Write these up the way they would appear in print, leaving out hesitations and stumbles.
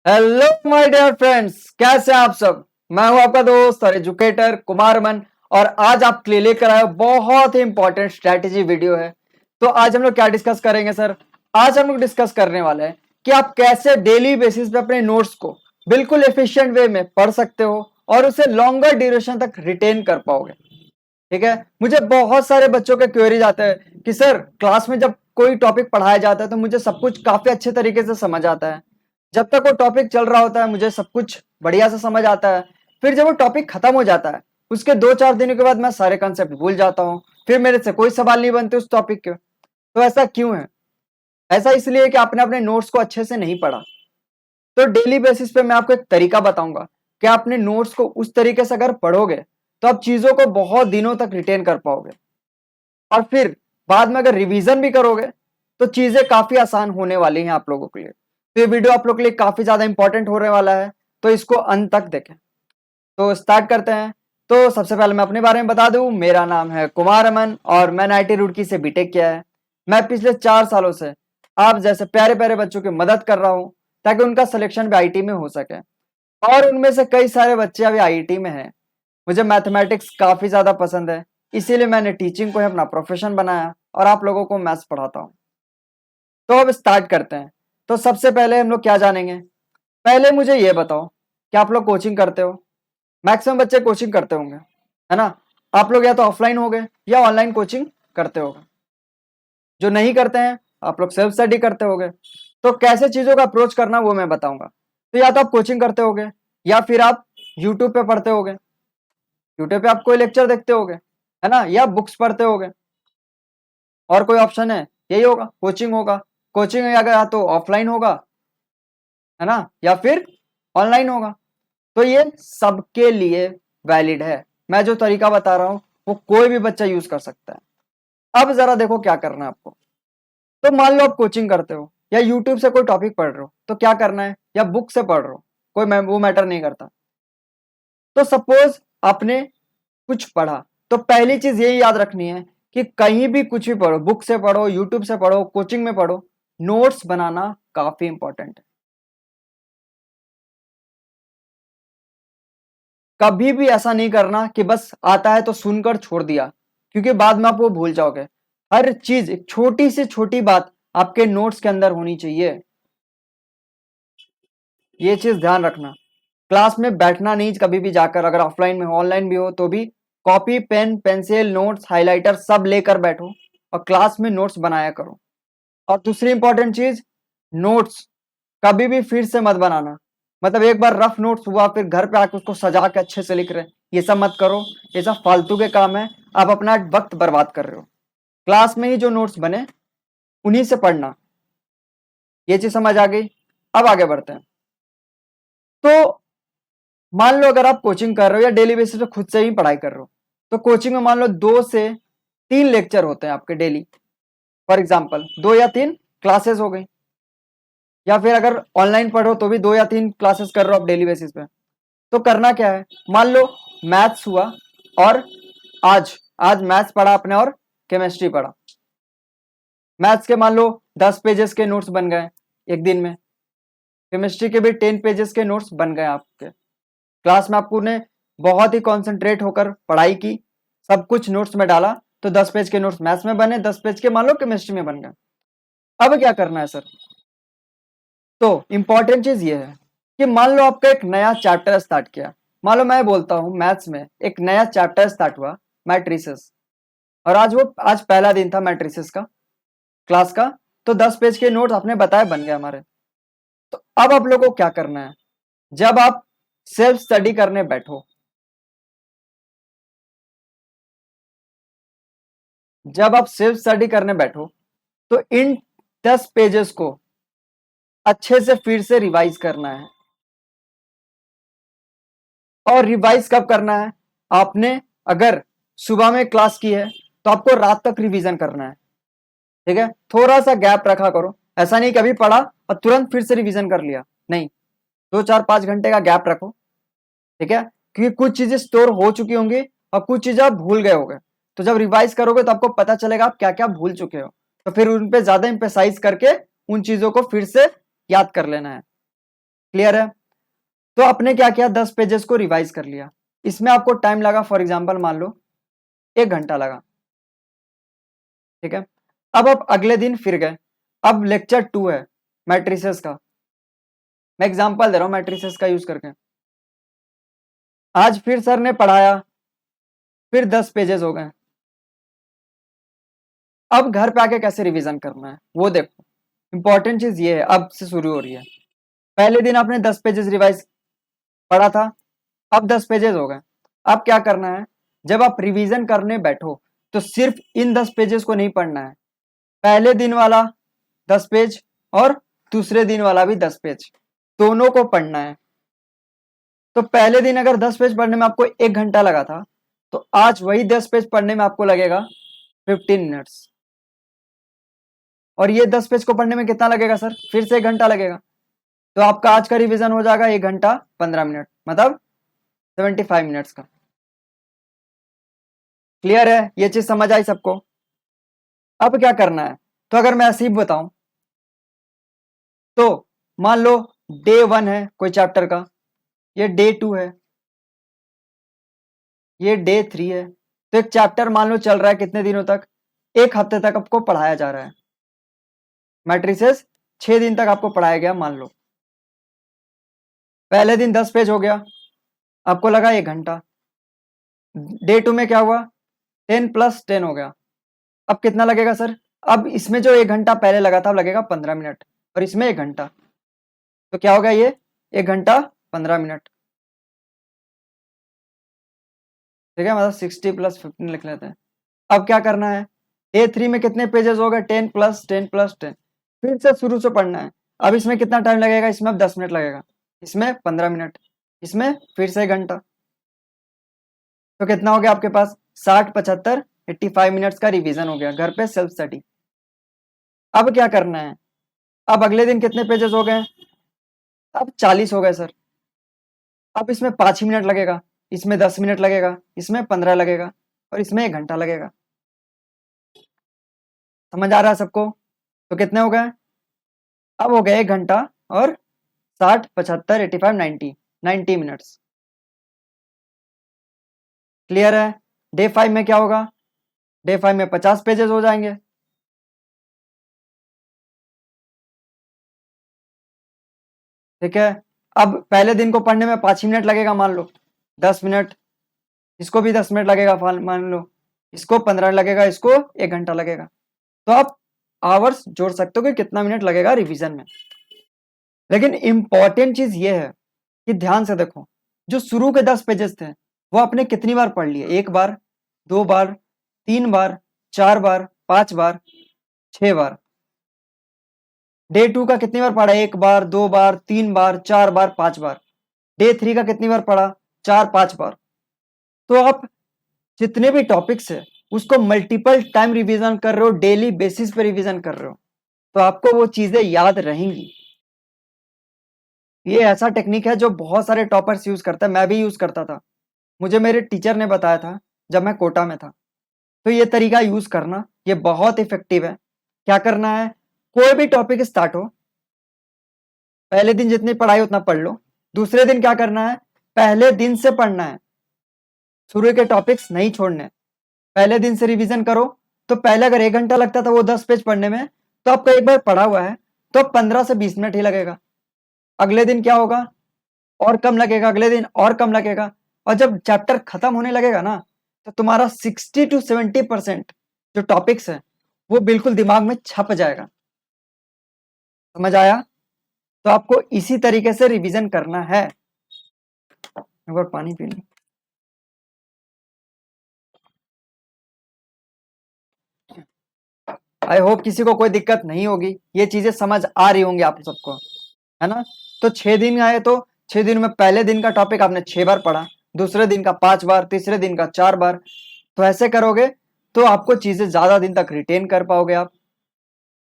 Hello my dear friends, कैसे हैं आप सब। मैं हूं आपका दोस्त और एजुकेटर कुमार अमन। और आज आपके लिए लेकर आया बहुत ही इंपॉर्टेंट स्ट्रेटेजी वीडियो है। तो आज हम लोग क्या डिस्कस करेंगे सर। आज हम लोग डिस्कस करने वाले हैं कि आप कैसे डेली बेसिस पे अपने नोट्स को बिल्कुल एफिशिएंट वे में पढ़ सकते हो और उसे लॉन्गर ड्यूरेशन तक रिटेन कर पाओगे। ठीक है, मुझे बहुत सारे बच्चों के क्वेरीज आते हैं कि सर क्लास में जब कोई टॉपिक पढ़ाया जाता है तो मुझे सब कुछ काफी अच्छे तरीके से समझ आता है। जब तक वो टॉपिक चल रहा होता है मुझे सब कुछ बढ़िया से समझ आता है। फिर जब वो टॉपिक खत्म हो जाता है उसके 2-4 दिनों के बाद मैं सारे कंसेप्ट भूल जाता हूँ। फिर मेरे से कोई सवाल नहीं बनते उस टॉपिक के। तो ऐसा क्यों है? ऐसा इसलिए कि आपने अपने नोट्स को अच्छे से नहीं पढ़ा। तो डेली बेसिस पे मैं आपको एक तरीका बताऊंगा कि आप अपने नोट्स को उस तरीके से अगर पढ़ोगे तो आप चीजों को बहुत दिनों तक रिटेन कर पाओगे। और फिर बाद में अगर रिवीजन भी करोगे तो चीजें काफी आसान होने वाली हैं आप लोगों के लिए। तो ये वीडियो आप लोगों के लिए काफी ज्यादा इंपॉर्टेंट होने वाला है, तो इसको अंत तक देखें। तो स्टार्ट करते हैं। तो सबसे पहले मैं अपने बारे में बता दूं, मेरा नाम है कुमार अमन और मैंने आईटी रुड़की से बीटेक किया है। मैं पिछले 4 सालों से आप जैसे प्यारे प्यारे बच्चों की मदद कर रहा हूं ताकि उनका सिलेक्शन भी आईटी में हो सके। और उनमें से कई सारे बच्चे अभी आईटी में हैं। मुझे मैथमेटिक्स काफी ज्यादा पसंद है, इसीलिए मैंने टीचिंग को ही अपना प्रोफेशन बनाया और आप लोगों को मैथ्स पढ़ाता हूँ। तो अब स्टार्ट करते हैं। तो सबसे पहले हम लोग क्या जानेंगे। पहले मुझे ये बताओ कि आप लोग कोचिंग करते हो। मैक्सिमम बच्चे कोचिंग करते होंगे, है ना। आप लोग या तो ऑफलाइन हो गए या ऑनलाइन कोचिंग करते होगे। जो नहीं करते हैं आप लोग सेल्फ स्टडी करते होगे। तो कैसे चीजों का अप्रोच करना वो मैं बताऊंगा। तो या तो आप कोचिंग करते होगे या फिर आप यूट्यूब पे पढ़ते होगे। यूट्यूब पे आप कोई लेक्चर देखते होगे, है ना, या बुक्स पढ़ते होगे। और कोई ऑप्शन है? यही होगा, कोचिंग होगा। कोचिंग अगर या तो ऑफलाइन होगा, है ना, या फिर ऑनलाइन होगा। तो ये सबके लिए वैलिड है। मैं जो तरीका बता रहा हूं वो कोई भी बच्चा यूज कर सकता है। अब जरा देखो क्या करना है आपको। तो मान लो आप कोचिंग करते हो या यूट्यूब से कोई टॉपिक पढ़ रहे हो तो क्या करना है, या बुक से पढ़ रहे हो, कोई वो मैटर नहीं करता। तो सपोज आपने कुछ पढ़ा, तो पहली चीज यही याद रखनी है कि कहीं भी कुछ भी पढ़ो, बुक से पढ़ो, यूट्यूब से पढ़ो, कोचिंग में पढ़ो, नोट्स बनाना काफी इंपॉर्टेंट है। कभी भी ऐसा नहीं करना कि बस आता है तो सुनकर छोड़ दिया, क्योंकि बाद में आप वो भूल जाओगे। हर चीज, एक छोटी से छोटी बात आपके नोट्स के अंदर होनी चाहिए। ये चीज ध्यान रखना। क्लास में बैठना नहीं कभी भी जाकर, अगर ऑफलाइन में हो ऑनलाइन भी हो तो भी copy pen pencil notes highlighter सब लेकर बैठो और क्लास में नोट्स बनाया करो। और दूसरी इंपॉर्टेंट चीज, नोट्स कभी भी फिर से मत बनाना। मतलब एक बार रफ नोट्स हुआ फिर घर पे आके उसको सजा के अच्छे से लिख रहे, ये सब मत करो। ये सब फालतू के काम है, आप अपना वक्त बर्बाद कर रहे हो। क्लास में ही जो नोट्स बने उन्हीं से पढ़ना। ये चीज समझ आ गई। अब आगे बढ़ते हैं। तो मान लो अगर आप कोचिंग कर रहे हो या डेली बेसिस पे खुद से ही पढ़ाई कर रहे हो, तो कोचिंग में मान लो 2 से 3 लेक्चर होते हैं आपके डेली। फॉर एग्जाम्पल 2 या 3 क्लासेस हो गई। या फिर अगर ऑनलाइन पढ़ो तो भी 2 या 3 क्लासेस कर रहे हो आप डेली बेसिस पे। तो करना क्या है, मान लो मैथ्स हुआ और आज आज मैथ्स पढ़ा आपने और केमिस्ट्री पढ़ा। मैथ्स के मान लो 10 पेजेस के नोट्स बन गए एक दिन में। केमिस्ट्री के भी 10 पेजेस के नोट्स बन गए आपके। क्लास में आपको ने बहुत ही कॉन्सेंट्रेट होकर पढ़ाई की, सब कुछ नोट्स में डाला, तो 10 पेज के नोट्स मैथ्स में बने, 10 पेज के मान लो केमिस्ट्री में बन गए। अब क्या करना है सर। तो इंपॉर्टेंट चीज ये है कि मान लो आपका एक नया चैप्टर स्टार्ट किया। मान लो मैं बोलता हूं मैथ्स में एक नया चैप्टर स्टार्ट हुआ, मैट्रिसेस। और आज पहला दिन था मैट्रिसेस का, क्लास का। तो 10 पेज के नोट्स आपने बताया बन गए हमारे। तो अब आप लोगों को क्या करना है, जब आप सेल्फ स्टडी करने बैठो, जब आप सेल्फ स्टडी करने बैठो तो इन 10 पेजेस को अच्छे से फिर से रिवाइज करना है। और रिवाइज कब करना है, आपने अगर सुबह में क्लास की है तो आपको रात तक रिवीजन करना है। ठीक है, थोड़ा सा गैप रखा करो। ऐसा नहीं कभी पढ़ा और तुरंत फिर से रिवीजन कर लिया, नहीं। 2-4-5 घंटे का गैप रखो। ठीक है, क्योंकि कुछ चीजें स्टोर हो चुकी होंगी और कुछ चीजें आप भूल गए होंगे। तो जब रिवाइज करोगे तो आपको पता चलेगा आप क्या क्या भूल चुके हो। तो फिर उन पे ज्यादा इंपेसाइज करके उन चीजों को फिर से याद कर लेना है। क्लियर है? तो आपने क्या किया, 10 पेजेस को रिवाइज कर लिया। इसमें आपको टाइम लगा, फॉर एग्जाम्पल मान लो 1 घंटा लगा, ठीक है। अब आप अगले दिन फिर गए, अब लेक्चर 2 है मैट्रिसेस का, मैं एग्जांपल दे रहा हूं मैट्रिसेस का यूज करके। आज फिर सर ने पढ़ाया, फिर 10 पेजेस हो गए। अब घर पे आके कैसे रिवीजन करना है वो देखो, इंपॉर्टेंट चीज ये है, अब से शुरू हो रही है। पहले दिन आपने 10 पेजेस रिवाइज पढ़ा था, अब 10 पेजेस हो गए। अब क्या करना है, जब आप रिवीजन करने बैठो तो सिर्फ इन 10 पेजेस को नहीं पढ़ना है, पहले दिन वाला 10 पेज और दूसरे दिन वाला भी 10 पेज, दोनों को पढ़ना है। तो पहले दिन अगर 10 पेज पढ़ने में आपको 1 घंटा लगा था, तो आज वही 10 पेज पढ़ने में आपको लगेगा 15 मिनट्स। और ये 10 पेज को पढ़ने में कितना लगेगा सर, फिर से 1 घंटा लगेगा। तो आपका आज का रिवीजन हो जाएगा 1 घंटा 15 मिनट, मतलब 75 मिनट्स का। क्लियर है, ये चीज समझ आई सबको? अब क्या करना है, तो अगर मैं ऐसे ही बताऊं तो मान लो डे 1 है कोई चैप्टर का, ये डे 2 है, ये डे 3 है। तो एक चैप्टर मान लो चल रहा है कितने दिनों तक, 1 हफ्ते तक आपको पढ़ाया जा रहा है। मैट्रिसेस 6 दिन तक आपको पढ़ाया गया मान लो। पहले दिन 10 पेज हो गया, आपको लगा 1 घंटा। डे 2 में क्या हुआ, 10 + 10 हो गया। अब कितना लगेगा सर, अब इसमें जो 1 घंटा पहले लगा था अब लगेगा 15 मिनट, और इसमें 1 घंटा, तो क्या हो गया ये 1 घंटा 15 मिनट, ठीक है। मतलब 60 + 15 लिख लेते हैं। अब क्या करना है, डे 3 में कितने पेजेस हो गए, 10 + 10 + 10, फिर से शुरू से पढ़ना है। अब इसमें कितना टाइम लगेगा, इसमें अब 10 मिनट लगेगा, इसमें 15 मिनट, इसमें फिर से 1 घंटा। तो कितना हो गया आपके पास, 60 75 85 मिनट्स का रिवीजन हो गया घर पे सेल्फ स्टडी। अब क्या करना है, अब अगले दिन कितने पेजेस हो गए, अब 40 हो गए सर। अब इसमें 5 ही मिनट लगेगा, इसमें 10 मिनट लगेगा, इसमें 15 लगेगा, और इसमें 1 घंटा लगेगा। समझ आ रहा है सबको? तो कितने हो गए, अब हो गए 1 घंटा और 60 75 85 90 मिनट्स। क्लियर है? डे 5 में क्या होगा, डे 5 में 50 पेजेस हो जाएंगे। ठीक है। अब पहले दिन को पढ़ने में 5 ही मिनट लगेगा मान लो, 10 मिनट, इसको भी 10 मिनट लगेगा मान लो, इसको 15 लगेगा, इसको 1 घंटा लगेगा। तो आप आवर्स जोड़ सकते हो कि कितना मिनट लगेगा रिवीजन में। लेकिन इंपॉर्टेंट चीज ये है कि ध्यान से देखो, जो शुरू के 10 पेजेस थे वो आपने कितनी बार पढ़ लिए, 1 बार, 2 बार, 3 बार, 4 बार, 5 बार, 6 बार। डे 2 का कितनी बार पढ़ा, 1 बार, 2 बार, 3 बार, 4 बार, 5 बार। डे 3 का कितनी बार पढ़ा, 4 5 बार। तो आप जितने भी टॉपिक्स है उसको मल्टीपल टाइम रिवीजन कर रहे हो, डेली बेसिस पे रिवीजन कर रहे हो, तो आपको वो चीजें याद रहेंगी। ये ऐसा टेक्निक है जो बहुत सारे टॉपर्स यूज करते हैं, मैं भी यूज करता था, मुझे मेरे टीचर ने बताया था जब मैं कोटा में था। तो ये तरीका यूज करना, ये बहुत इफेक्टिव है। क्या करना है, कोई भी टॉपिक स्टार्ट हो, पहले दिन जितनी पढ़ाई उतना पढ़ लो, दूसरे दिन क्या करना है, पहले दिन से पढ़ना है, शुरू के टॉपिक्स नहीं छोड़ने, पहले दिन से रिवीजन करो। तो पहले अगर 1 घंटा लगता था वो 10 पेज पढ़ने में, तो आपका एक बार पढ़ा हुआ है तो अब 15 से 20 मिनट ही लगेगा। अगले दिन क्या होगा, और कम लगेगा, अगले दिन और कम लगेगा, और जब चैप्टर खत्म होने लगेगा ना, तो तुम्हारा 60 to 70% जो टॉपिक्स है वो बिल्कुल दिमाग में छप जाएगा। समझ आया? तो आपको इसी तरीके से रिवीजन करना है। एक बार पानी पी लो। आई होप किसी को कोई दिक्कत नहीं होगी, ये चीजें समझ आ रही होंगी आप सबको, है ना? तो 6 दिन आए तो 6 दिन में पहले दिन का टॉपिक आपने 6 बार पढ़ा, दूसरे दिन का 5 बार, तीसरे दिन का 4 बार। तो ऐसे करोगे तो आपको चीजें ज्यादा दिन तक रिटेन कर पाओगे आप,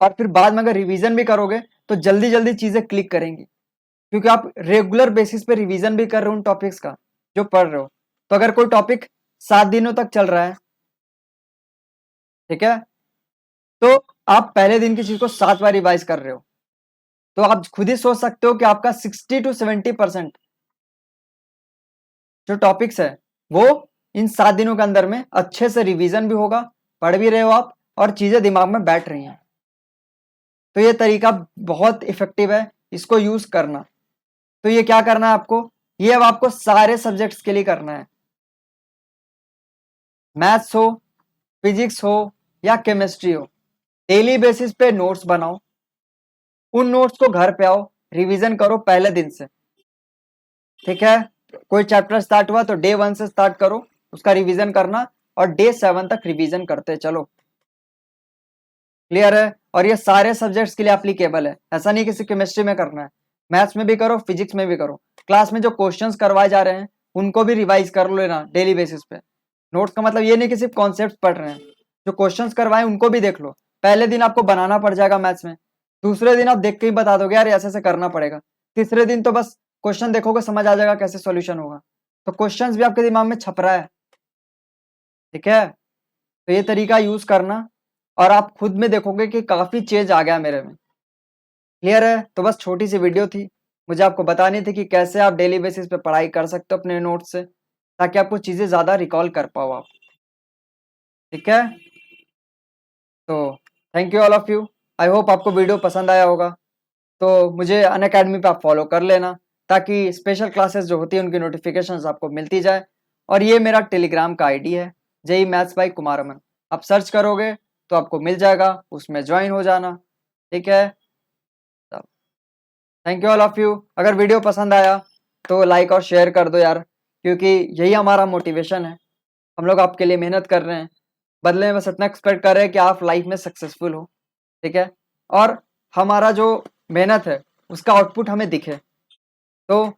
और फिर बाद में अगर रिवीजन भी करोगे तो जल्दी जल्दी चीजें क्लिक करेंगी, क्योंकि आप रेगुलर बेसिस पे रिवीजन भी कर रहे हो उन टॉपिक्स का जो पढ़ रहे हो। तो अगर कोई टॉपिक 7 दिनों तक चल रहा है, ठीक है, तो आप पहले दिन की चीज को 7 बार रिवाइज कर रहे हो, तो आप खुद ही सोच सकते हो कि आपका 60 to 70% जो टॉपिक्स है वो इन 7 दिनों के अंदर में अच्छे से रिवीजन भी होगा, पढ़ भी रहे हो आप और चीजें दिमाग में बैठ रही हैं। तो ये तरीका बहुत इफेक्टिव है, इसको यूज करना। तो ये क्या करना है आपको, ये अब आपको सारे सब्जेक्ट्स के लिए करना है, मैथ्स हो, फिजिक्स हो या केमिस्ट्री हो। डेली बेसिस पे नोट्स बनाओ, उन नोट्स को घर पे आओ, रिवीजन करो पहले दिन से। ठीक है, कोई चैप्टर स्टार्ट हुआ तो डे 1 से स्टार्ट करो उसका रिवीजन करना और डे 7 तक रिवीजन करते चलो। क्लियर है? और ये सारे सब्जेक्ट्स के लिए एप्लीकेबल है, ऐसा नहीं किसी केमिस्ट्री में करना है, मैथ्स में भी करो, फिजिक्स में भी करो। क्लास में जो क्वेश्चंस करवाए जा रहे हैं उनको भी रिवाइज कर लेना डेली बेसिस पे। नोट्स का मतलब ये नहीं कि सिर्फ कॉन्सेप्ट पढ़ रहे हैं, जो क्वेश्चंस करवाए उनको भी देख लो। पहले दिन आपको बनाना पड़ जाएगा मैथ्स में, दूसरे दिन आप देख के ही बता दोगे यार ऐसे ऐसे करना पड़ेगा, तीसरे दिन तो बस क्वेश्चन देखोगे समझ आ जाएगा कैसे सॉल्यूशन होगा। तो क्वेश्चंस भी आपके दिमाग में छप रहा है। ठीक है, तो ये तरीका यूज करना और आप खुद में देखोगे कि काफी चेंज आ गया मेरे में। क्लियर है? तो बस छोटी सी वीडियो थी, मुझे आपको बतानी थी कि कैसे आप डेली बेसिस पे पढ़ाई कर सकते हो अपने नोट से, ताकि आपको चीजें ज्यादा रिकॉल कर पाओ आप। ठीक है, तो thank you all of you. I hope आपको वीडियो पसंद आया होगा। तो मुझे अनअकैडमी पे आप फॉलो कर लेना, ताकि स्पेशल क्लासेस जो होती है उनकी नोटिफिकेशंस आपको मिलती जाए। और ये मेरा टेलीग्राम का आईडी है, जेई मैथ्स बाय कुमार अमन। आप सर्च करोगे तो आपको मिल जाएगा, उसमें ज्वाइन हो जाना। ठीक है, thank you all of you. अगर वीडियो पसंद आया तो लाइक और शेयर कर दो यार, क्योंकि यही हमारा मोटिवेशन है। हम लोग आपके लिए मेहनत कर रहे हैं, बदले में बस इतना एक्सपेक्ट कर रहे हैं कि आप लाइफ में सक्सेसफुल हो। ठीक है, और हमारा जो मेहनत है उसका आउटपुट हमें दिखे। तो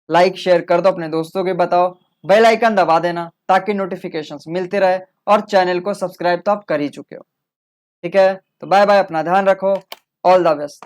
लाइक शेयर कर दो, अपने दोस्तों के बताओ, बेल आइकन दबा देना ताकि नोटिफिकेशंस मिलते रहे, और चैनल को सब्सक्राइब तो आप कर ही चुके हो। ठीक है, तो बाय बाय, अपना ध्यान रखो, ऑल द बेस्ट।